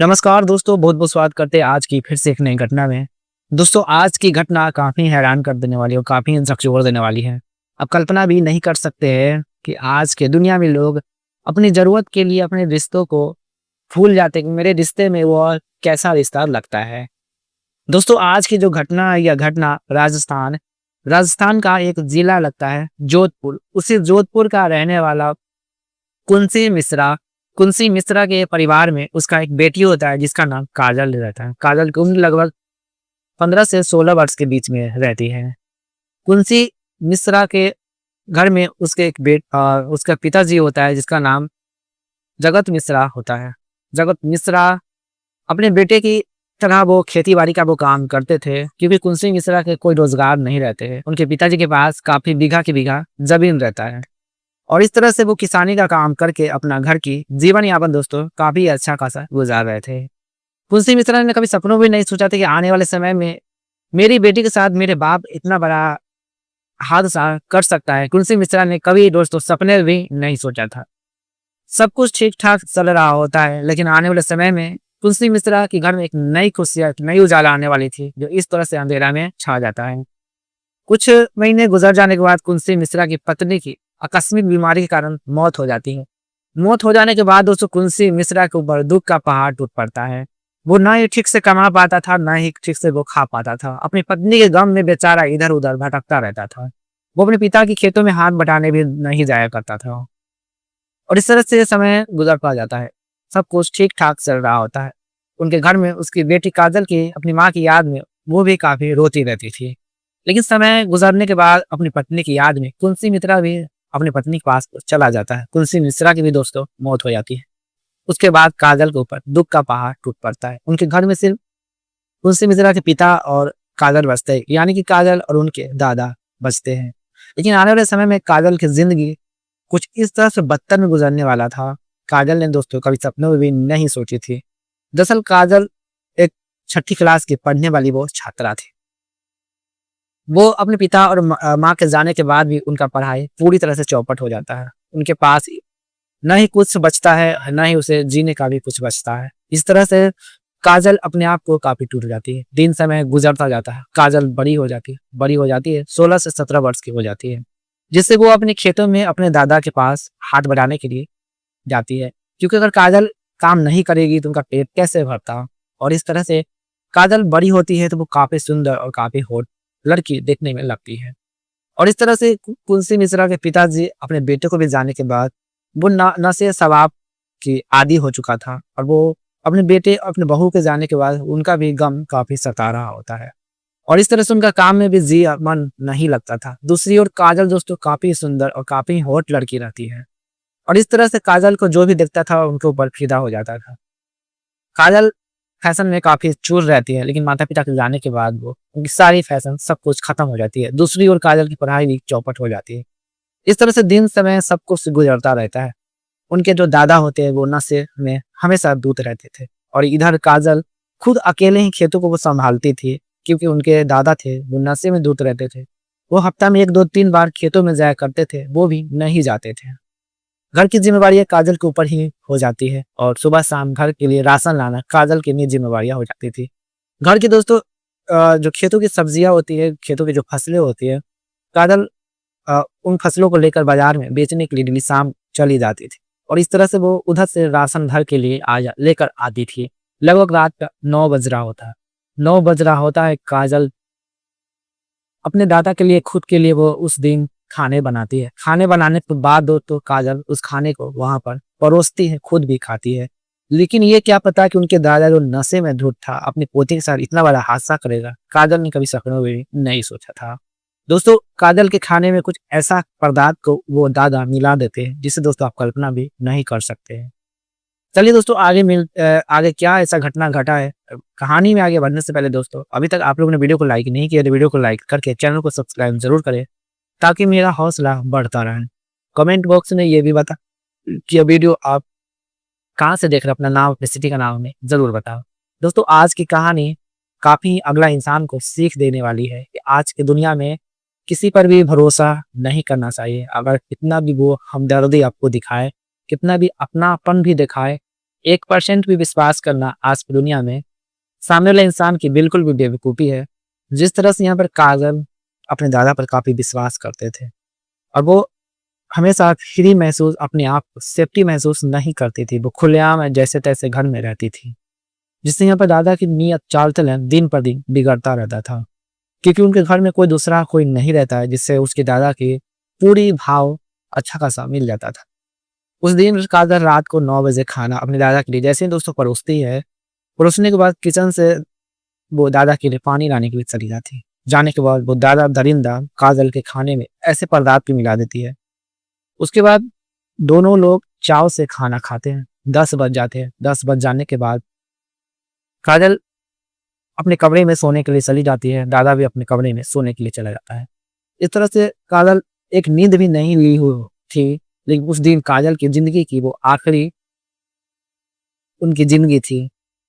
नमस्कार दोस्तों, बहुत बहुत स्वागत करते हैं आज की फिर से एक नई घटना में। दोस्तों, आज की घटना काफ़ी हैरान कर देने वाली है और काफ़ी झकझोर देने वाली है। आप कल्पना भी नहीं कर सकते हैं कि आज के दुनिया में लोग अपनी ज़रूरत के लिए अपने रिश्तों को भूल जाते हैं कि मेरे रिश्ते में वो कैसा रिश्ता लगता है। दोस्तों, आज की जो घटना है, यह घटना राजस्थान राजस्थान का एक ज़िला लगता है जोधपुर। उसी जोधपुर का रहने वाला कुंसी मिश्रा कुंसी मिश्रा के परिवार में उसका एक बेटी होता है जिसका नाम काजल रहता है। काजल की उम्र लगभग 15 से 16 वर्ष के बीच में रहती है। कुंसी मिश्रा के घर में उसके उसका पिताजी होता है जिसका नाम जगत मिश्रा होता है। जगत मिश्रा अपने बेटे की तरह वो खेती-बाड़ी का वो काम करते थे क्योंकि कुंसी मिश्रा के कोई रोजगार नहीं रहते हैं। उनके पिताजी के पास काफ़ी बीघा की बीघा ज़मीन रहता है। और इस तरह से वो किसानी का काम करके अपना घर की जीवन यापन दोस्तों काफी अच्छा खासा गुजार रहे थे। तुलसी मिश्रा ने कभी सपनों में नहीं सोचा था कि आने वाले समय में मेरी बेटी के साथ मेरे बाप इतना बड़ा हादसा कर सकता है। तुलसी मिश्रा ने कभी दोस्तों सपने में भी नहीं सोचा था। सब कुछ ठीक ठाक चल रहा होता है, लेकिन आने वाले समय में तुलसी मिश्रा के घर में एक नई खुशियां, एक नई उजाला आने वाली थी जो इस तरह से अंधेरा में छा जाता है। कुछ महीने गुजर जाने के बाद कुंसी मिश्रा की पत्नी की आकस्मिक बीमारी के कारण मौत हो जाती है। मौत हो जाने के बाद दोस्तों कुंसी मिश्रा के ऊपर दुख का पहाड़ टूट पड़ता है। वो ना ही ठीक से कमा पाता था, ना ही ठीक से वो खा पाता था। अपनी पत्नी के गम में बेचारा इधर उधर भटकता रहता था। वो अपने पिता के खेतों में हाथ बटाने भी नहीं जाया करता था। और इस तरह से समय गुजर पा जाता है। सब कुछ ठीक ठाक चल रहा होता है। उनके घर में उसकी बेटी काजल की अपनी माँ की याद में वो भी काफी रोती रहती थी। लेकिन समय गुजरने के बाद अपनी पत्नी की याद में कुंसी मित्रा भी अपनी पत्नी के पास चला जाता है। कुंसी मिश्रा की भी दोस्तों मौत हो जाती है। उसके बाद काजल के ऊपर दुख का पहाड़ टूट पड़ता है। उनके घर में सिर्फ कुंसी मिश्रा के पिता और काजल बचते हैं, यानी कि काजल और उनके दादा बचते हैं। लेकिन आने वाले समय में काजल की जिंदगी कुछ इस तरह से बदतर में गुजरने वाला था। काजल ने दोस्तों कभी सपनों में भी नहीं सोची थी। दरअसल काजल एक छठी क्लास की पढ़ने वाली वो छात्रा थी। वो अपने पिता और माँ के जाने के बाद भी उनका पढ़ाई पूरी तरह से चौपट हो जाता है। उनके पास न ही कुछ बचता है, न ही उसे जीने का भी कुछ बचता है। इस तरह से काजल अपने आप को काफी टूट जाती है। दिन समय गुजरता जाता है। काजल बड़ी हो जाती है 16 से 17 वर्ष की हो जाती है, जिससे वो अपने खेतों में अपने दादा के पास हाथ बढ़ाने के लिए जाती है, क्योंकि अगर काजल काम नहीं करेगी तो उनका पेट कैसे भरता। और इस तरह से काजल बड़ी होती है तो वो काफी सुंदर और काफी होट लड़की देखने में लगती है। और इस तरह से कुंसी मिश्रा के पिताजी अपने बेटे को भी जाने के बाद वो नशे शराब की आदी हो चुका था, और वो अपने बेटे और अपने बहू के जाने के बाद उनका भी गम काफी सता रहा होता है। और इस तरह से उनका काम में भी जी मन नहीं लगता था। दूसरी ओर काजल दोस्तों काफी सुंदर और काफी हॉट लड़की रहती है, और इस तरह से काजल को जो भी देखता था उनके ऊपर फिदा हो जाता था। काजल फैशन में काफ़ी चूर रहती है, लेकिन माता-पिता के जाने के बाद वो उनकी सारी फैशन सब कुछ खत्म हो जाती है। दूसरी ओर काजल की पढ़ाई भी चौपट हो जाती है। इस तरह से दिन समय सब कुछ गुजरता रहता है। उनके जो दादा होते हैं वो नशे में हमेशा धुत रहते थे, और इधर काजल खुद अकेले ही खेतों को वो संभालती थी, क्योंकि उनके दादा थे वो नशे में धुत रहते थे। वो हफ्ता में 1, 2, 3 बार खेतों में जाया करते थे, वो भी नहीं जाते थे। घर की ज़िम्मेवारियाँ काजल के ऊपर ही हो जाती है, और सुबह-शाम घर के लिए राशन लाना काजल की निजी ज़िम्मेवारियाँ हो जाती थी। घर की दोस्तों जो खेतों की सब्जियाँ होती है, खेतों की जो फसलें होती है, काजल उन फसलों को लेकर बाज़ार में बेचने के लिए डेली शाम चली जाती थी, और इस तरह से वो उधर से राशन घर के लिए लेकर आती थी। लगभग रात का 9 बज रहा होता है। 9 बज रहा होता है, काजल अपने दादा के लिए, खुद के लिए वो उस दिन खाने बनाती है। खाने बनाने के बाद दोस्तों काजल उस खाने को वहाँ पर परोसती है, खुद भी खाती है। लेकिन ये क्या पता कि उनके दादा जो नशे में धुत था, अपनी पोती के साथ इतना बड़ा हादसा करेगा, काजल ने कभी सपनों में भी नहीं सोचा था। दोस्तों काजल के खाने में कुछ ऐसा पदार्थ को वो दादा मिला देते हैं, जिसे दोस्तों आप कल्पना भी नहीं कर सकते हैं। चलिए दोस्तों आगे क्या ऐसा घटना घटा है। कहानी में आगे बढ़ने से पहले दोस्तों अभी तक आप लोगों ने वीडियो को लाइक नहीं किया तो वीडियो को लाइक करके चैनल को सब्सक्राइब जरूर करें, ताकि मेरा हौसला बढ़ता रहे। कमेंट बॉक्स में ये भी बता कि ये वीडियो आप कहाँ से देख रहे हैं, अपना नाम अपनी सिटी का नाम हमें जरूर बताओ। दोस्तों आज की कहानी काफी अगला इंसान को सीख देने वाली है कि आज की दुनिया में किसी पर भी भरोसा नहीं करना चाहिए। अगर कितना भी वो हमदर्दी आपको दिखाए, कितना भी अपनापन भी दिखाए, 1% भी विश्वास करना आज की दुनिया में सामने वाले इंसान की बिल्कुल भी बेवकूफ़ी है। जिस तरह से यहाँ पर काजल अपने दादा पर काफ़ी विश्वास करते थे और वो हमेशा फ्री महसूस अपने आप को सेफ्टी महसूस नहीं करती थी। वो खुलेआम जैसे-तैसे घर में रहती थी, जिससे यहाँ पर दादा की नीयत चाल-चलन दिन पर दिन बिगड़ता रहता था। क्योंकि उनके घर में कोई नहीं रहता है जिससे उसके दादा की पूरी भाव अच्छा खासा मिल जाता था। उस दिन काजल रात को 9 बजे खाना अपने दादा के लिए जैसे ही दोस्तों परोसती है, परोसने के बाद किचन से वो दादा के लिए पानी लाने के लिए चली जाती है। जाने के बाद वो दादा दरिंदा काजल के खाने में ऐसे पदार्थ भी मिला देती है। उसके बाद दोनों लोग चाव से खाना खाते हैं। 10 बज जाते हैं। 10 बज जाने के बाद काजल अपने कमरे में सोने के लिए चली जाती है। दादा भी अपने कमरे में सोने के लिए चला जाता है। इस तरह से काजल एक नींद भी नहीं ली हुई थी, लेकिन उस दिन काजल की ज़िंदगी की वो आखिरी उनकी ज़िंदगी थी।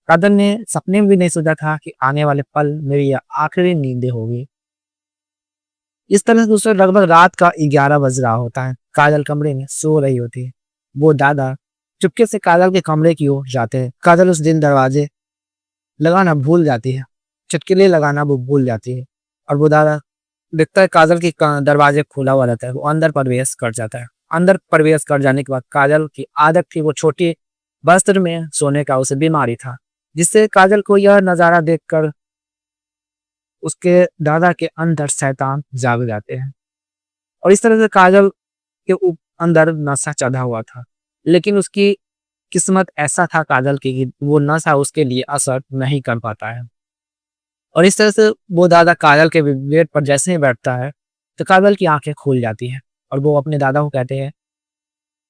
काजल ने सपने में भी नहीं सोचा था कि आने वाले पल मेरी ये आखिरी नींदें होगी। इस तरह से उसे लगभग रात का 11 बज रहा होता है। काजल कमरे में सो रही होती है। वो दादा चुपके से काजल के कमरे की ओर जाते हैं। काजल उस दिन दरवाजे लगाना भूल जाती है। चुटकुले लगाना वो भूल जाती है और वो दादा देखता है काजल की दरवाजे खुला हुआ रहता है। वो अंदर प्रवेश कर जाता है। अंदर प्रवेश कर जाने के बाद काजल की आदत थी वो छोटी वस्त्र में सोने का, उसे बीमारी था, जिससे काजल को यह नज़ारा देखकर उसके दादा के अंदर शैतान जाग जाते हैं और इस तरह से काजल के अंदर नशा चढ़ा हुआ था। लेकिन उसकी किस्मत ऐसा था काजल की कि वो नशा उसके लिए असर नहीं कर पाता है और इस तरह से वो दादा काजल के बेड पर जैसे ही बैठता है तो काजल की आंखें खुल जाती हैं और वो अपने दादा को कहते हैं,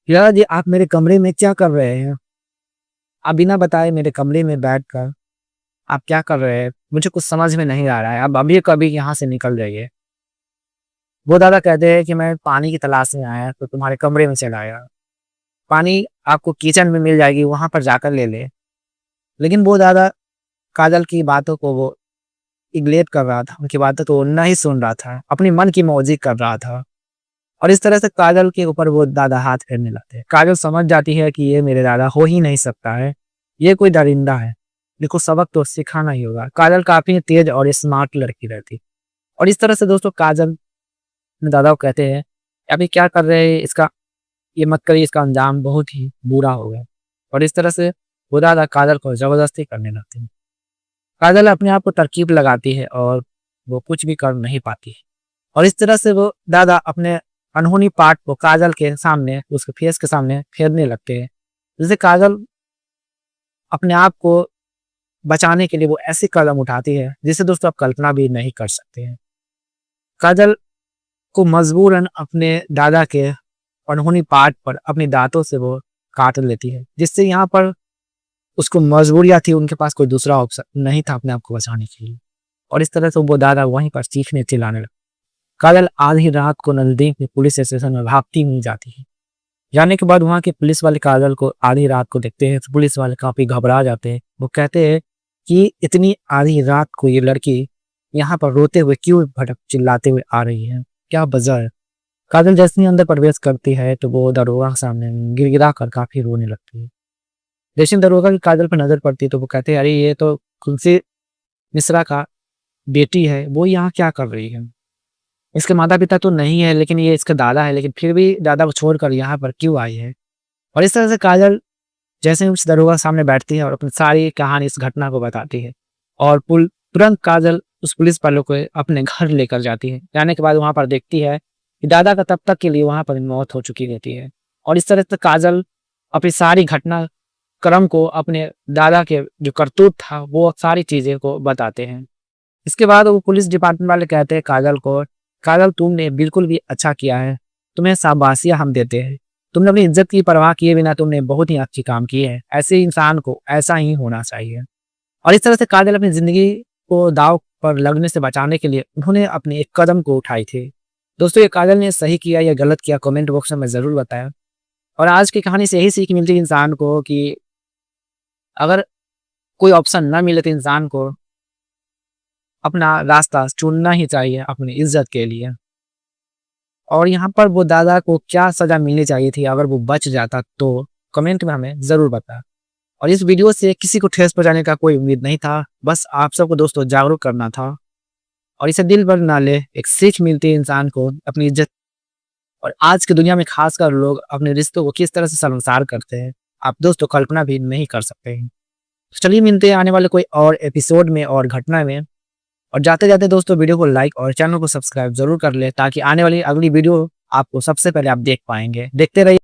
दादा जी आप मेरे कमरे में क्या कर रहे हैं? आप बिना बताए मेरे कमरे में बैठकर आप क्या कर रहे हैं? मुझे कुछ समझ में नहीं आ रहा है। आप अभी कभी यहाँ से निकल जाइए। वो दादा कहते हैं कि मैं पानी की तलाश में आया तो तुम्हारे कमरे में चला आया। पानी आपको किचन में मिल जाएगी, वहाँ पर जाकर ले ले। लेकिन वो दादा काजल की बातों को वो इग्नोर कर रहा था, उनकी बातों को वो नहीं सुन रहा था, अपनी मन की मौजी कर रहा था और इस तरह से काजल के ऊपर वो दादा हाथ फेरने लगते हैं। काजल समझ जाती है कि ये मेरे दादा हो ही नहीं सकता है, ये कोई दरिंदा है, देखो सबक तो सिखाना ही होगा। काजल काफ़ी तेज और स्मार्ट लड़की रहती और इस तरह से दोस्तों काजल अपने दादा को कहते हैं, अभी क्या कर रहे हैं, इसका ये मत करिए, इसका अंजाम बहुत ही बुरा होगा और इस तरह से वो दादा काजल को ज़बरदस्ती करने लगते हैं। काजल अपने आप को तरकीब लगाती है और वो कुछ भी कर नहीं पाती है और इस तरह से वो दादा अपने अनहोनी पार्ट को काजल के सामने, उसके फेस के सामने फेरने लगते हैं, जिससे काजल अपने आप को बचाने के लिए वो ऐसे कदम उठाती है जिसे दोस्तों आप कल्पना भी नहीं कर सकते हैं। काजल को मजबूरन अपने दादा के अनहोनी पार्ट पर अपने दांतों से वो काट लेती है, जिससे यहाँ पर उसको मजबूरियाँ थी, उनके पास कोई दूसरा ऑप्शन नहीं था अपने आप को बचाने के लिए और इस तरह से वो दादा वहीं पर चीखने चिल्लाने लगा। काजल आधी रात को नजदीक में पुलिस स्टेशन में भागती हुई जाती है। जाने के बाद वहाँ के पुलिस वाले काजल को आधी रात को देखते हैं तो पुलिस वाले काफ़ी घबरा जाते हैं। वो कहते हैं कि इतनी आधी रात को ये लड़की यहाँ पर रोते हुए क्यों भटक चिल्लाते हुए आ रही है, क्या वजह है? काजल जैसे ही अंदर प्रवेश करती है तो वो दरोगा के सामने गिड़गिड़ा कर काफ़ी रोने लगती है। जैसे ही दरोगा की काजल पर नजर पड़ती है तो वो कहते हैं, अरे ये तो तुलसी मिश्रा का बेटी है, वो यहाँ क्या कर रही है? इसके माता पिता तो नहीं है लेकिन ये इसका दादा है, लेकिन फिर भी दादा को छोड़कर यहाँ पर क्यों आई है? और इस तरह से काजल जैसे ही उस दरोगा के सामने बैठती है और अपनी सारी कहानी इस घटना को बताती है और तुरंत काजल उस पुलिस वालों को अपने घर लेकर जाती है। जाने के बाद वहाँ पर देखती है कि दादा का तब तक के लिए वहाँ पर मौत हो चुकी रहती है और इस तरह से काजल अपनी सारी घटना क्रम को अपने दादा के जो करतूत था वो सारी चीज़ें को बताते हैं। इसके बाद वो पुलिस डिपार्टमेंट वाले कहते हैं काजल को, काजल तुमने बिल्कुल भी अच्छा किया है, तुम्हें शाबाशियाँ हम देते हैं, तुमने अपनी इज्जत की परवाह किए बिना तुमने बहुत ही अच्छी काम की है, ऐसे इंसान को ऐसा ही होना चाहिए। और इस तरह से काजल अपनी ज़िंदगी को दाव पर लगने से बचाने के लिए उन्होंने अपने एक कदम को उठाई थी। दोस्तों ये काजल ने सही किया या गलत किया कमेंट बॉक्स में ज़रूर बताया और आज की कहानी से यही सीख मिलती है इंसान को कि अगर कोई ऑप्शन ना मिले तो इंसान को अपना रास्ता चुनना ही चाहिए अपनी इज्जत के लिए। और यहाँ पर वो दादा को क्या सज़ा मिलनी चाहिए थी अगर वो बच जाता तो कमेंट में हमें ज़रूर बताएं। और इस वीडियो से किसी को ठेस पहुंचाने का कोई उम्मीद नहीं था, बस आप सबको दोस्तों जागरूक करना था और इसे दिल पर ना ले। एक सीख मिलती है इंसान को अपनी इज्जत, और आज की दुनिया में खासकर लोग अपने रिश्तों को किस तरह से शर्मसार करते हैं, आप दोस्तों कल्पना भी नहीं कर सकते हैं। तो चलिए मिलते हैं आने वाले कोई और एपिसोड में और घटना में। और जाते जाते दोस्तों वीडियो को लाइक और चैनल को सब्सक्राइब जरूर कर ले, ताकि आने वाली अगली वीडियो आपको सबसे पहले आप देख पाएंगे। देखते रहिए।